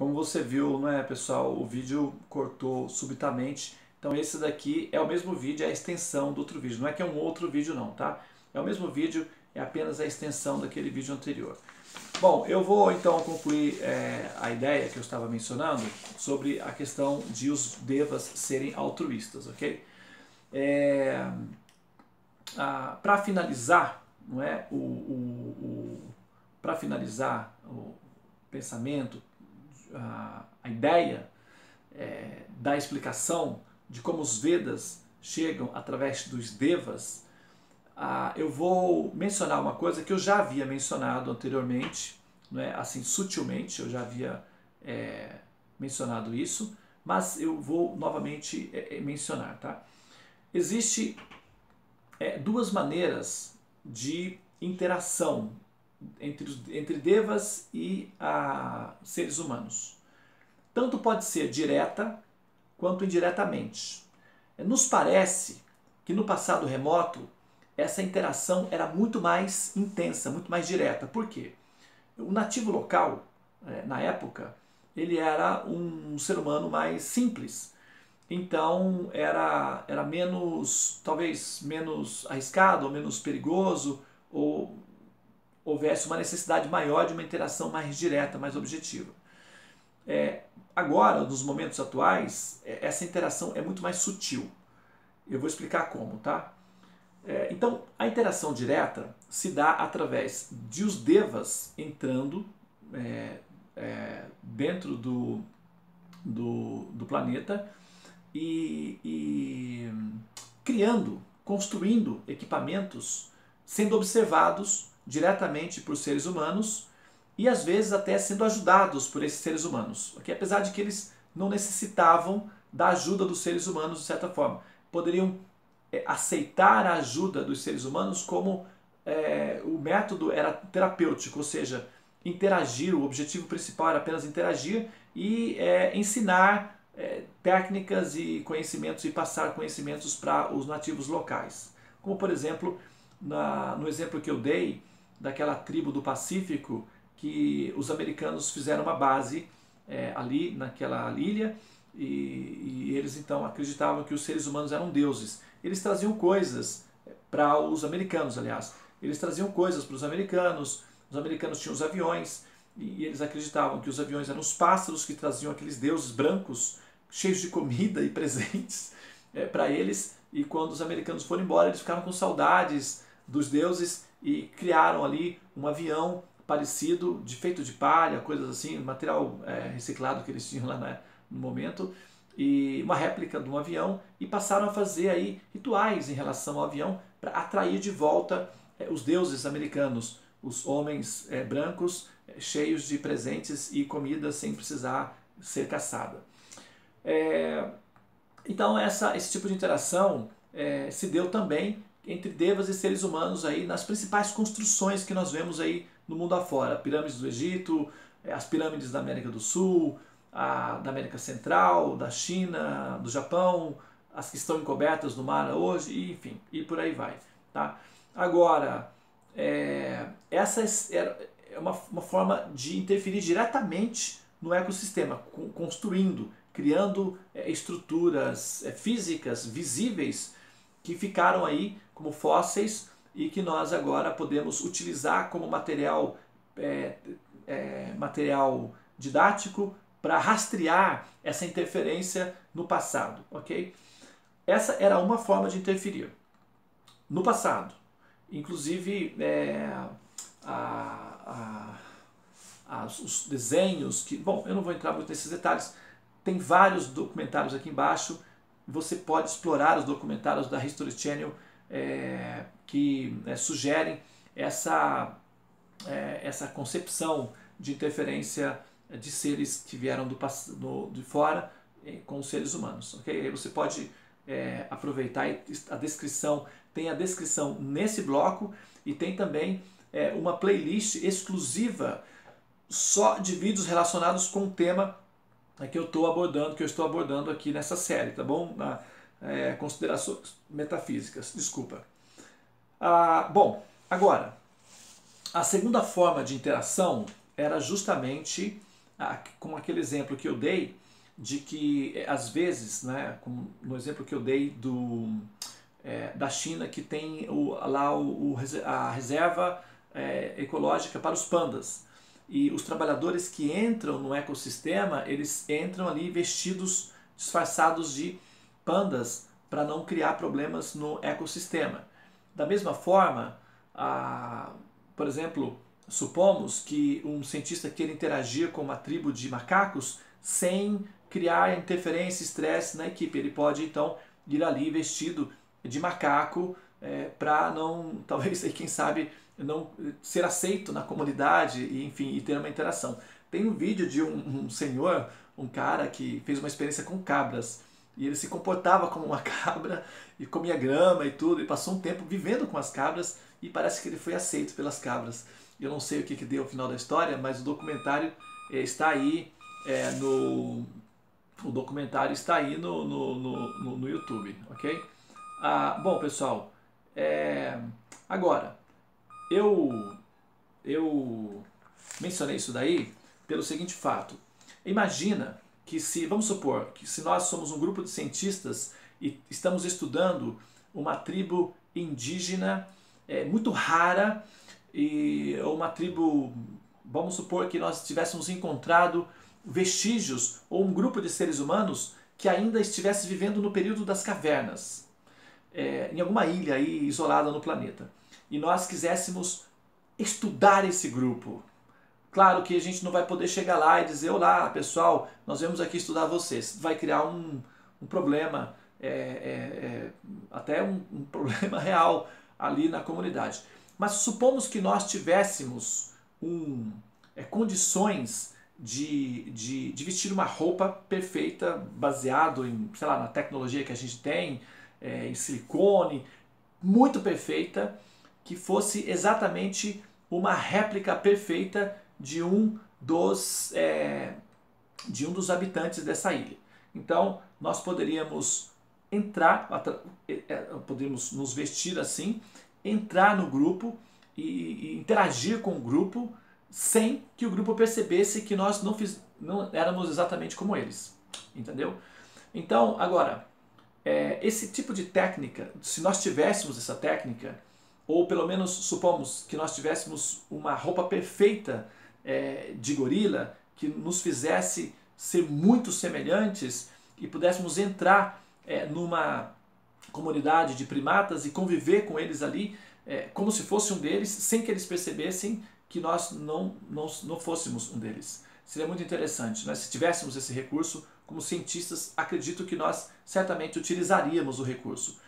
Como você viu, né, pessoal, o vídeo cortou subitamente. Então esse daqui é o mesmo vídeo, é a extensão do outro vídeo. Não é que é um outro vídeo não, tá? É o mesmo vídeo, é apenas a extensão daquele vídeo anterior. Bom, eu vou então concluir a ideia que eu estava mencionando sobre a questão de os devas serem altruístas, ok? Para finalizar, não é, para finalizar o pensamento, a ideia da explicação de como os Vedas chegam através dos devas, eu vou mencionar uma coisa que eu já havia mencionado anteriormente, não é? Assim, sutilmente, eu já havia mencionado isso, mas eu vou novamente mencionar. Tá? Existe duas maneiras de interação entre devas e seres humanos. Tanto pode ser direta quanto indiretamente. Nos parece que no passado remoto essa interação era muito mais intensa, muito mais direta. Por quê? O nativo local, na época, ele era um ser humano mais simples. Então era menos, talvez menos arriscado, ou menos perigoso, ou houvesse uma necessidade maior de uma interação mais direta, mais objetiva. Agora, nos momentos atuais, essa interação é muito mais sutil. Eu vou explicar como, tá? Então, a interação direta se dá através de os devas entrando dentro do planeta e criando, construindo equipamentos, sendo observados diretamente por seres humanos e às vezes até sendo ajudados por esses seres humanos, okay? Apesar de que eles não necessitavam da ajuda dos seres humanos de certa forma. Poderiam aceitar a ajuda dos seres humanos como o método era terapêutico, ou seja, interagir, o objetivo principal era apenas interagir e ensinar técnicas e conhecimentos e passar conhecimentos para os nativos locais. Como por exemplo, no exemplo que eu dei, daquela tribo do Pacífico, que os americanos fizeram uma base ali naquela ilha e eles então acreditavam que os seres humanos eram deuses. Eles traziam coisas para os americanos, aliás. Eles traziam coisas para os americanos tinham os aviões e eles acreditavam que os aviões eram os pássaros que traziam aqueles deuses brancos cheios de comida e presentes para eles, e quando os americanos foram embora eles ficaram com saudades dos deuses e criaram ali um avião parecido, feito de palha, coisas assim, material reciclado que eles tinham lá no momento, e uma réplica de um avião, e passaram a fazer aí rituais em relação ao avião para atrair de volta os deuses americanos, os homens brancos cheios de presentes e comida sem precisar ser caçada. Então esse tipo de interação se deu também entre devas e seres humanos aí nas principais construções que nós vemos aí no mundo afora. Pirâmides do Egito, as pirâmides da América do Sul, da América Central, da China, do Japão, as que estão encobertas no mar hoje, e, enfim, e por aí vai. Tá? Agora, essa é uma forma de interferir diretamente no ecossistema, construindo, criando estruturas físicas visíveis que ficaram aí como fósseis e que nós agora podemos utilizar como material didático para rastrear essa interferência no passado, ok? Essa era uma forma de interferir no passado. Inclusive os desenhos que, bom, eu não vou entrar muito nesses detalhes, tem vários documentários aqui embaixo, você pode explorar os documentários da History Channel que sugerem essa concepção de interferência de seres que vieram de fora com os seres humanos. Okay? Aí você pode aproveitar a descrição, tem a descrição nesse bloco e tem também uma playlist exclusiva só de vídeos relacionados com o tema que eu estou abordando aqui nessa série, tá bom? Considerações metafísicas, desculpa. Bom, agora, a segunda forma de interação era justamente com aquele exemplo que eu dei, de que às vezes, né, no exemplo que eu dei da China, que tem a reserva ecológica para os pandas. E os trabalhadores que entram no ecossistema, eles entram ali vestidos, disfarçados de pandas, para não criar problemas no ecossistema. Da mesma forma, por exemplo, supomos que um cientista queira interagir com uma tribo de macacos sem criar interferência, estresse na equipe. Ele pode então ir ali vestido de macaco para não, talvez, quem sabe, não ser aceito na comunidade e, enfim, e ter uma interação. Tem um vídeo de um senhor, um cara que fez uma experiência com cabras, e ele se comportava como uma cabra e comia grama e tudo, e passou um tempo vivendo com as cabras e parece que ele foi aceito pelas cabras. Eu não sei o que deu ao final da história, mas o documentário está aí o documentário está aí no YouTube, ok? Bom, pessoal, agora, eu mencionei isso daí pelo seguinte fato. Imagina que vamos supor que se nós somos um grupo de cientistas e estamos estudando uma tribo indígena muito rara, ou uma tribo, vamos supor que nós tivéssemos encontrado vestígios ou um grupo de seres humanos que ainda estivesse vivendo no período das cavernas, em alguma ilha aí isolada no planeta, e nós quiséssemos estudar esse grupo. Claro que a gente não vai poder chegar lá e dizer: olá pessoal, nós viemos aqui estudar vocês. Vai criar um problema, até um problema real ali na comunidade. Mas supomos que nós tivéssemos condições de vestir uma roupa perfeita, baseado em, sei lá, na tecnologia que a gente tem, em silicone, muito perfeita, que fosse exatamente uma réplica perfeita de um dos habitantes dessa ilha. Então, nós poderíamos poderíamos nos vestir assim, entrar no grupo e interagir com o grupo sem que o grupo percebesse que nós não éramos exatamente como eles. Entendeu? Então, agora, esse tipo de técnica, se nós tivéssemos essa técnica, ou pelo menos supomos que nós tivéssemos uma roupa perfeita de gorila, que nos fizesse ser muito semelhantes e pudéssemos entrar numa comunidade de primatas e conviver com eles ali como se fosse um deles, sem que eles percebessem que nós não fôssemos um deles. Seria muito interessante, né? Se tivéssemos esse recurso, como cientistas, acredito que nós certamente utilizaríamos o recurso.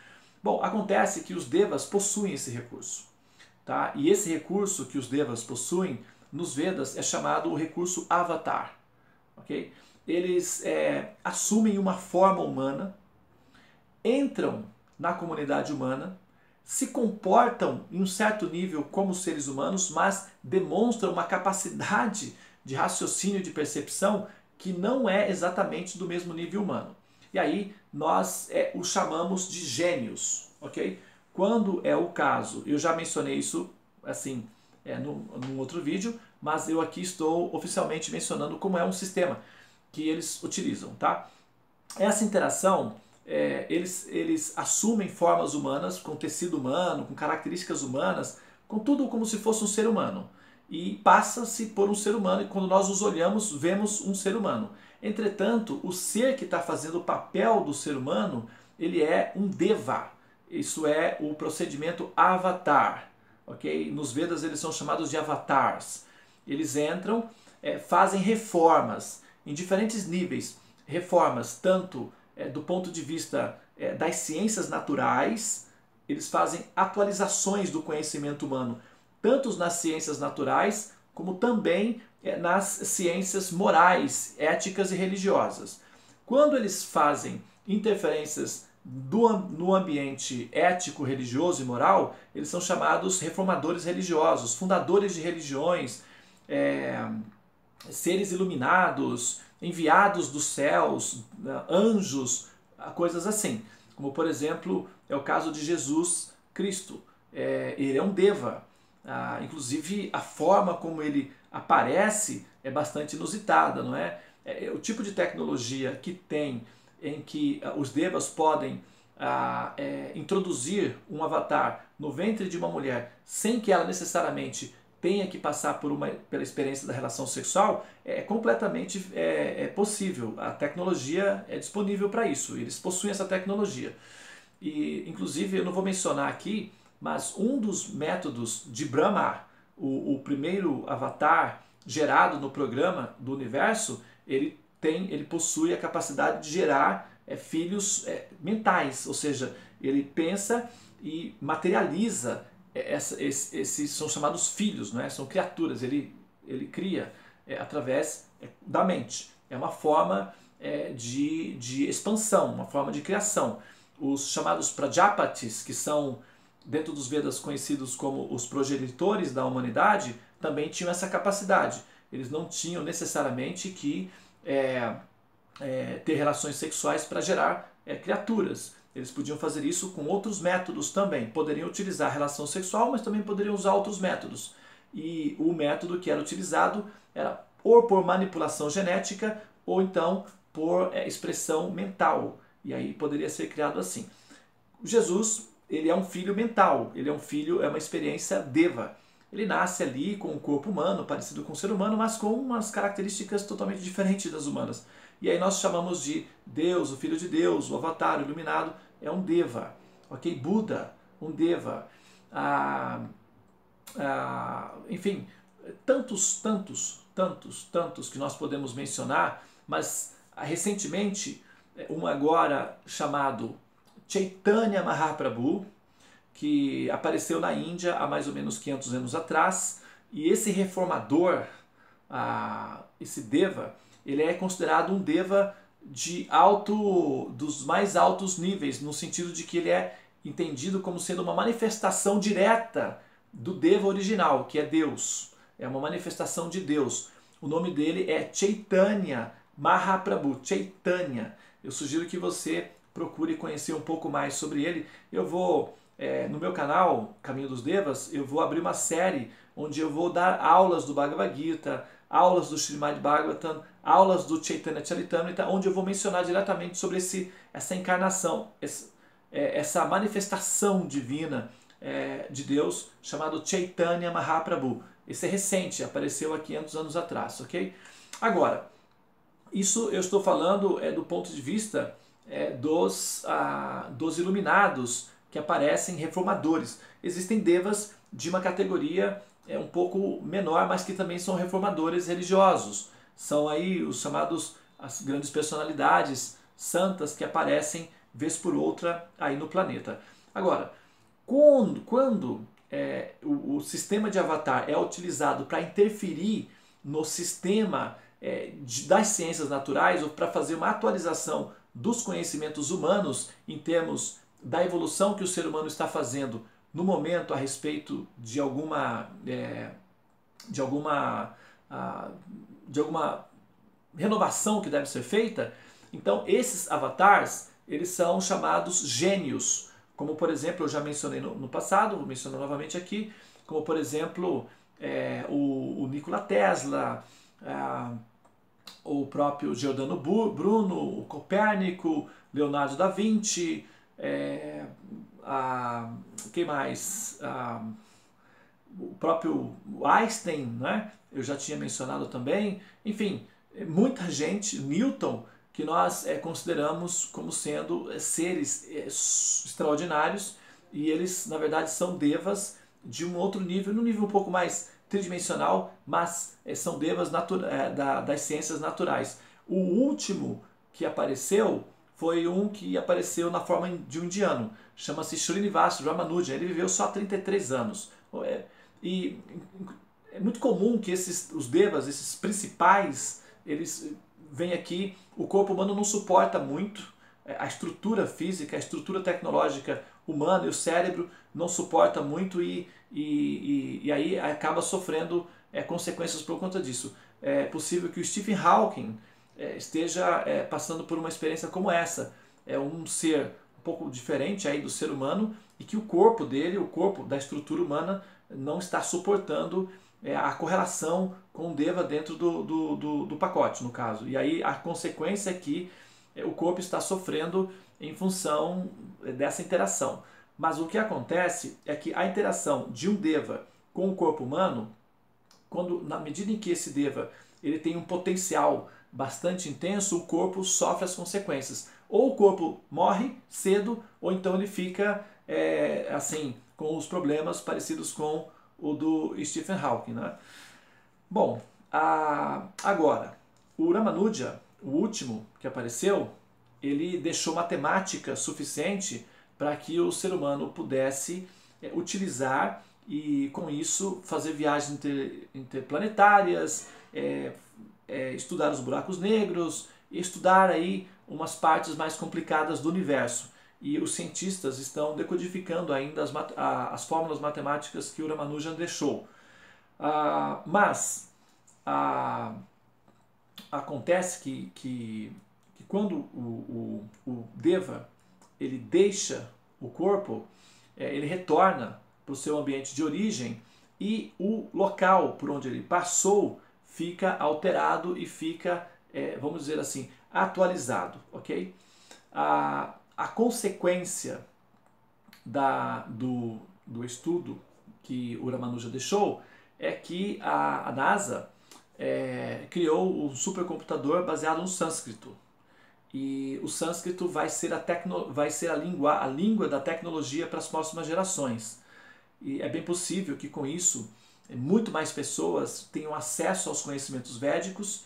Bom, acontece que os devas possuem esse recurso, tá? E esse recurso que os devas possuem, nos Vedas, é chamado o recurso Avatar, ok? Eles assumem uma forma humana, entram na comunidade humana, se comportam em um certo nível como seres humanos, mas demonstram uma capacidade de raciocínio e de percepção que não é exatamente do mesmo nível humano. E aí nós os chamamos de gênios, ok? Quando é o caso, eu já mencionei isso assim num outro vídeo, mas eu aqui estou oficialmente mencionando como é um sistema que eles utilizam, tá? Essa interação, eles assumem formas humanas, com tecido humano, com características humanas, com tudo como se fosse um ser humano. E passa-se por um ser humano, e quando nós os olhamos, vemos um ser humano. Entretanto, o ser que está fazendo o papel do ser humano, ele é um deva. Isso é o procedimento avatar. Okay? Nos Vedas eles são chamados de avatars. Eles entram, fazem reformas em diferentes níveis. Reformas tanto do ponto de vista das ciências naturais, eles fazem atualizações do conhecimento humano, tanto nas ciências naturais, como também nas ciências morais, éticas e religiosas. Quando eles fazem interferências no ambiente ético, religioso e moral, eles são chamados reformadores religiosos, fundadores de religiões, seres iluminados, enviados dos céus, anjos, coisas assim. Como, por exemplo, é o caso de Jesus Cristo. Ele é um deva. Inclusive, a forma como ele aparece é bastante inusitada, não é? O tipo de tecnologia que tem em que os devas podem introduzir um avatar no ventre de uma mulher sem que ela necessariamente tenha que passar pela experiência da relação sexual, é completamente possível. A tecnologia é disponível para isso, eles possuem essa tecnologia. E, inclusive, eu não vou mencionar aqui, mas um dos métodos de Brahma, o primeiro avatar gerado no programa do universo, ele possui a capacidade de gerar filhos mentais, ou seja, ele pensa e materializa esses são chamados filhos, não é? São criaturas, ele cria através da mente. É uma forma de expansão, uma forma de criação. Os chamados Prajapatis, que são dentro dos Vedas conhecidos como os progenitores da humanidade, também tinham essa capacidade. Eles não tinham necessariamente que ter relações sexuais para gerar criaturas. Eles podiam fazer isso com outros métodos também. Poderiam utilizar a relação sexual, mas também poderiam usar outros métodos. E o método que era utilizado era ou por manipulação genética ou então por expressão mental. E aí poderia ser criado assim. Jesus, ele é um filho mental, ele é um filho, é uma experiência deva. Ele nasce ali com um corpo humano, parecido com o ser humano, mas com umas características totalmente diferentes das humanas. E aí nós chamamos de Deus, o Filho de Deus, o Avatar, o Iluminado, é um Deva. Ok? Buda, um Deva. Enfim, tantos que nós podemos mencionar, mas recentemente, um agora chamado Chaitanya Mahaprabhu, que apareceu na Índia há mais ou menos 500 anos atrás, e esse reformador, esse Deva, ele é considerado um Deva dos mais altos níveis, no sentido de que ele é entendido como sendo uma manifestação direta do Deva original, que é Deus. É uma manifestação de Deus. O nome dele é Chaitanya Mahaprabhu, Chaitanya. Eu sugiro que você procure conhecer um pouco mais sobre ele. Eu vou, no meu canal, Caminho dos Devas, eu vou abrir uma série onde eu vou dar aulas do Bhagavad Gita, aulas do Srimad Bhagavatam, aulas do Chaitanya Charitamrita, onde eu vou mencionar diretamente sobre essa encarnação, essa manifestação divina de Deus, chamado Chaitanya Mahaprabhu. Esse é recente, apareceu há 500 anos atrás, ok? Agora, isso eu estou falando do ponto de vista dos iluminados que aparecem reformadores. Existem devas de uma categoria um pouco menor, mas que também são reformadores religiosos. São aí os chamados, as grandes personalidades santas que aparecem vez por outra aí no planeta. Agora, quando o sistema de avatar é utilizado para interferir no sistema das ciências naturais ou para fazer uma atualização dos conhecimentos humanos em termos da evolução que o ser humano está fazendo no momento a respeito de alguma renovação que deve ser feita, então esses avatars, eles são chamados gênios, como por exemplo, eu já mencionei no passado, vou mencionar novamente aqui, como por exemplo o Nikola Tesla, o próprio Giordano Bruno, o Copérnico, Leonardo da Vinci, quem mais? O próprio Einstein, né? Eu já tinha mencionado também. Enfim, muita gente, Newton, que nós consideramos como sendo seres extraordinários, e eles, na verdade, são devas de um outro nível, num nível um pouco mais tridimensional, mas são devas das ciências naturais. O último que apareceu foi um que apareceu na forma de um indiano, chama-se Srinivasa Ramanujan. Ele viveu só 33 anos. E é muito comum que os devas, esses principais, eles vêm aqui, o corpo humano não suporta muito, a estrutura física, a estrutura tecnológica humana e o cérebro não suporta muito e aí acaba sofrendo consequências por conta disso. É possível que o Stephen Hawking esteja passando por uma experiência como essa. É um ser um pouco diferente aí do ser humano e que o corpo dele, o corpo da estrutura humana, não está suportando a correlação com o Deva dentro do pacote, no caso. E aí a consequência é que o corpo está sofrendo em função dessa interação. Mas o que acontece é que a interação de um Deva com o corpo humano, na medida em que esse Deva ele tem um potencial bastante intenso, o corpo sofre as consequências. Ou o corpo morre cedo, ou então ele fica assim, com os problemas parecidos com o do Stephen Hawking, né? Bom, agora, o Ramanuja, o último que apareceu, ele deixou matemática suficiente para que o ser humano pudesse utilizar e, com isso, fazer viagens interplanetárias, estudar os buracos negros, e estudar aí umas partes mais complicadas do universo. E os cientistas estão decodificando ainda as fórmulas matemáticas que o Ramanujan deixou. Mas acontece que quando o Deva ele deixa o corpo, ele retorna para o seu ambiente de origem e o local por onde ele passou fica alterado e fica, vamos dizer assim, atualizado, ok? A consequência do estudo que o Ramanuja deixou é que a NASA criou um supercomputador baseado no sânscrito. E o sânscrito vai ser a língua da tecnologia para as próximas gerações. E é bem possível que com isso muito mais pessoas tenham acesso aos conhecimentos védicos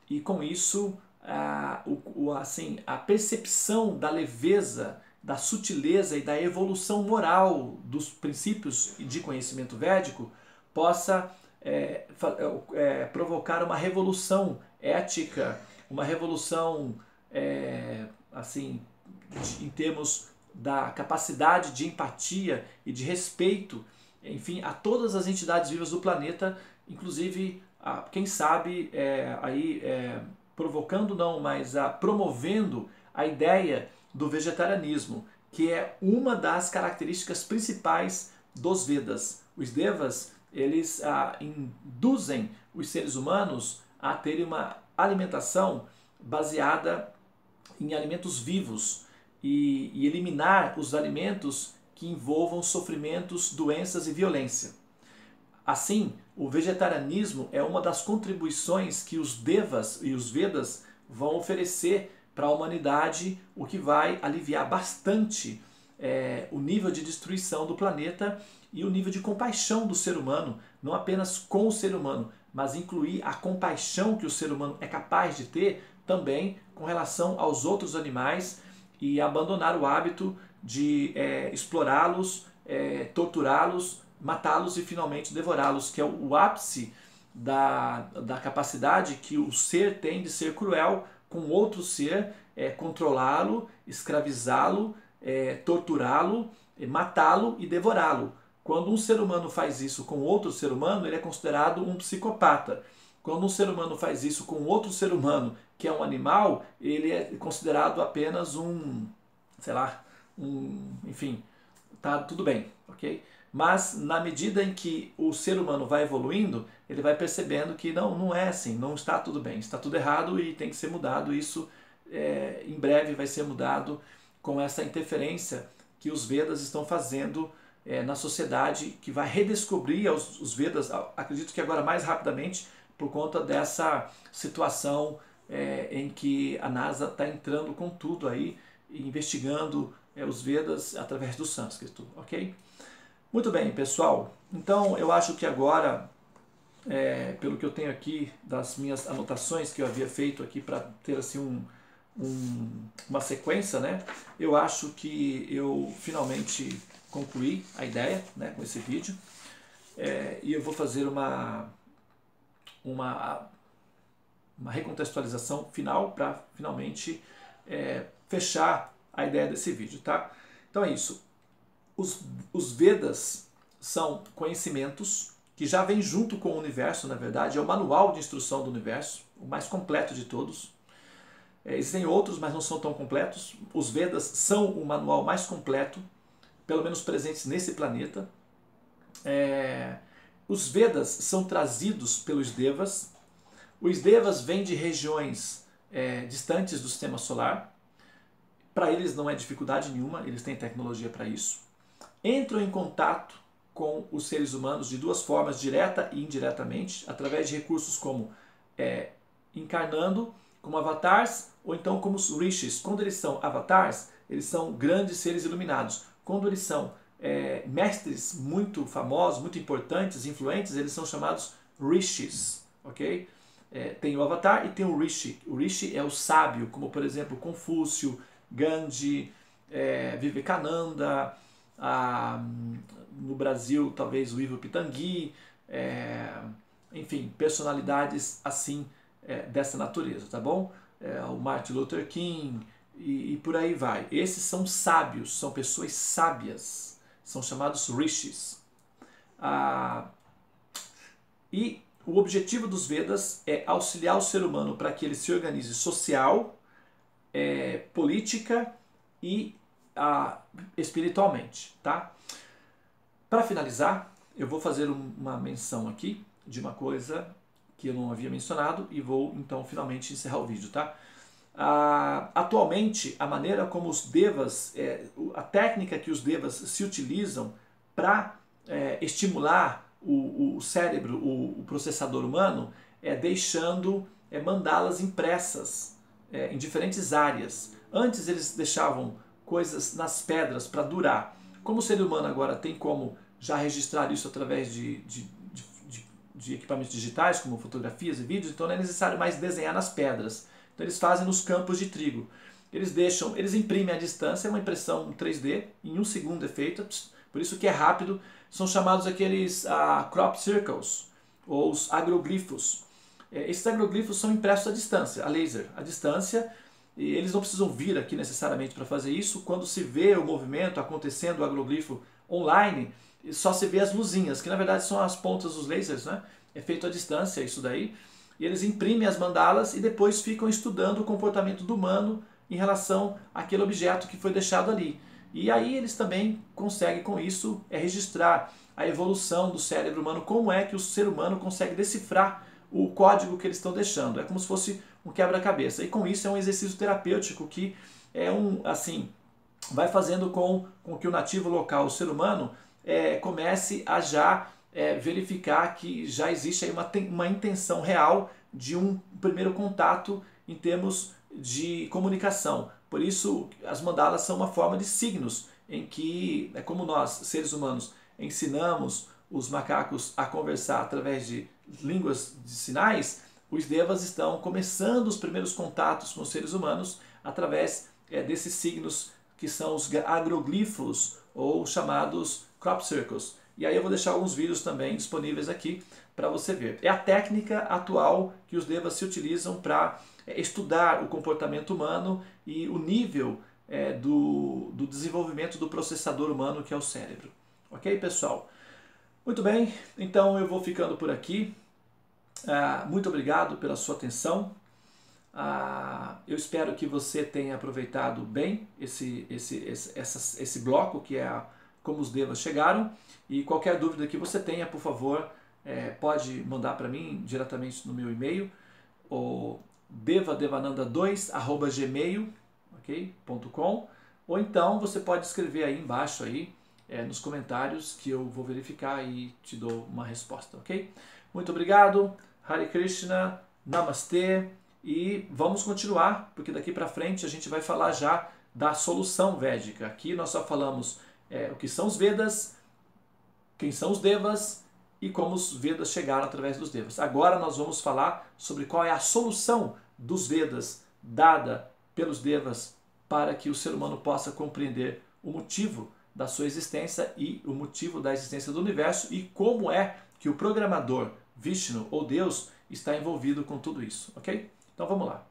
e com isso a percepção da leveza, da sutileza e da evolução moral dos princípios de conhecimento védico possa provocar uma revolução ética, uma revolução assim, em termos da capacidade de empatia e de respeito, enfim, a todas as entidades vivas do planeta, inclusive, quem sabe, provocando não, mas promovendo a ideia do vegetarianismo, que é uma das características principais dos Vedas. Os Devas, eles induzem os seres humanos a terem uma alimentação baseada em alimentos vivos e eliminar os alimentos que envolvam sofrimentos, doenças e violência. Assim, o vegetarianismo é uma das contribuições que os Devas e os Vedas vão oferecer para a humanidade, o que vai aliviar bastante o nível de destruição do planeta e o nível de compaixão do ser humano, não apenas com o ser humano, mas incluir a compaixão que o ser humano é capaz de ter também com relação aos outros animais e abandonar o hábito de explorá-los, torturá-los, matá-los e finalmente devorá-los, que é o ápice da capacidade que o ser tem de ser cruel com outro ser, controlá-lo, escravizá-lo, torturá-lo, matá-lo e devorá-lo. Quando um ser humano faz isso com outro ser humano, ele é considerado um psicopata. Quando um ser humano faz isso com outro ser humano, que é um animal, ele é considerado apenas enfim, tá tudo bem, ok? Mas na medida em que o ser humano vai evoluindo, ele vai percebendo que não é assim, não está tudo bem, está tudo errado e tem que ser mudado. Isso em breve vai ser mudado com essa interferência que os Vedas estão fazendo na sociedade, que vai redescobrir os Vedas, acredito que agora mais rapidamente, por conta dessa situação em que a NASA está entrando com tudo aí, investigando os Vedas através do sânscrito, ok? Muito bem, pessoal. Então, eu acho que agora, pelo que eu tenho aqui das minhas anotações que eu havia feito aqui para ter assim uma sequência, né? Eu acho que eu finalmente concluí a ideia, né, com esse vídeo. E eu vou fazer uma recontextualização final para finalmente fechar a ideia desse vídeo, tá? Então é isso. Os Vedas são conhecimentos que já vêm junto com o universo, na verdade, é o manual de instrução do universo, o mais completo de todos. Existem outros, mas não são tão completos. Os Vedas são o manual mais completo, pelo menos presentes nesse planeta. Os Vedas são trazidos pelos Devas. Os Devas vêm de regiões distantes do sistema solar. Para eles não é dificuldade nenhuma, eles têm tecnologia para isso. Entram em contato com os seres humanos de duas formas, direta e indiretamente, através de recursos como encarnando como avatars ou então como os rishis. Quando eles são avatars, eles são grandes seres iluminados. Quando eles são mestres muito famosos, muito importantes, influentes, eles são chamados rishis, ok? Tem o avatar e tem o rishi. O rishi é o sábio, como por exemplo Confúcio, Gandhi, Vivekananda, no Brasil talvez o Ivo Pitangui, enfim, personalidades assim dessa natureza, tá bom? O Martin Luther King e por aí vai. Esses são sábios, são pessoas sábias, são chamados rishis. E o objetivo dos Vedas é auxiliar o ser humano para que ele se organize social, política e espiritualmente, tá? Para finalizar, eu vou fazer uma menção aqui de uma coisa que eu não havia mencionado e vou então finalmente encerrar o vídeo, tá? Atualmente, a maneira como os Devas, a técnica que os Devas se utilizam para estimular o cérebro, o processador humano, é deixando mandalas impressas em diferentes áreas. Antes eles deixavam coisas nas pedras para durar. Como o ser humano agora tem como já registrar isso através de equipamentos digitais, como fotografias e vídeos, então não é necessário mais desenhar nas pedras. Então eles fazem nos campos de trigo. Eles imprimem à distância, é uma impressão 3D, em 1 segundo é feita, por isso que é rápido. São chamados aqueles crop circles, ou os agroglifos. Esses agroglifos são impressos à distância, a laser, à distância, e eles não precisam vir aqui necessariamente para fazer isso. Quando se vê o movimento acontecendo, o agroglifo online, só se vê as luzinhas, que na verdade são as pontas dos lasers, né? É feito à distância isso daí. E eles imprimem as mandalas e depois ficam estudando o comportamento do humano em relação àquele objeto que foi deixado ali. E aí eles também conseguem com isso registrar a evolução do cérebro humano, como é que o ser humano consegue decifrar o código que eles estão deixando. É como se fosse um quebra-cabeça. E com isso é um exercício terapêutico que vai fazendo com que o nativo local, o ser humano, comece a já verificar que já existe aí uma intenção real de um primeiro contato em termos de comunicação. Por isso, as mandalas são uma forma de signos, em que, como nós, seres humanos, ensinamos os macacos a conversar através de línguas de sinais, os Devas estão começando os primeiros contatos com os seres humanos através desses signos que são os agroglifos, ou chamados crop circles. E aí eu vou deixar alguns vídeos também disponíveis aqui para você ver. É a técnica atual que os Devas se utilizam para estudar o comportamento humano e o nível do desenvolvimento do processador humano, que é o cérebro. Ok, pessoal? Muito bem, então eu vou ficando por aqui. Muito obrigado pela sua atenção. Eu espero que você tenha aproveitado bem esse bloco, que é como os Devas chegaram. E qualquer dúvida que você tenha, por favor, pode mandar para mim diretamente no meu e-mail, o devadevananda2@gmail.com, ou então você pode escrever aí embaixo aí, nos comentários, que eu vou verificar e te dou uma resposta, ok? Muito obrigado, Hare Krishna, Namastê, e vamos continuar, porque daqui para frente a gente vai falar já da solução védica. Aqui nós só falamos o que são os Vedas, quem são os Devas e como os Vedas chegaram através dos Devas. Agora nós vamos falar sobre qual é a solução dos Vedas dada pelos Devas para que o ser humano possa compreender o motivo da sua existência e o motivo da existência do universo e como é que o programador Vishnu ou Deus está envolvido com tudo isso, ok? Então vamos lá.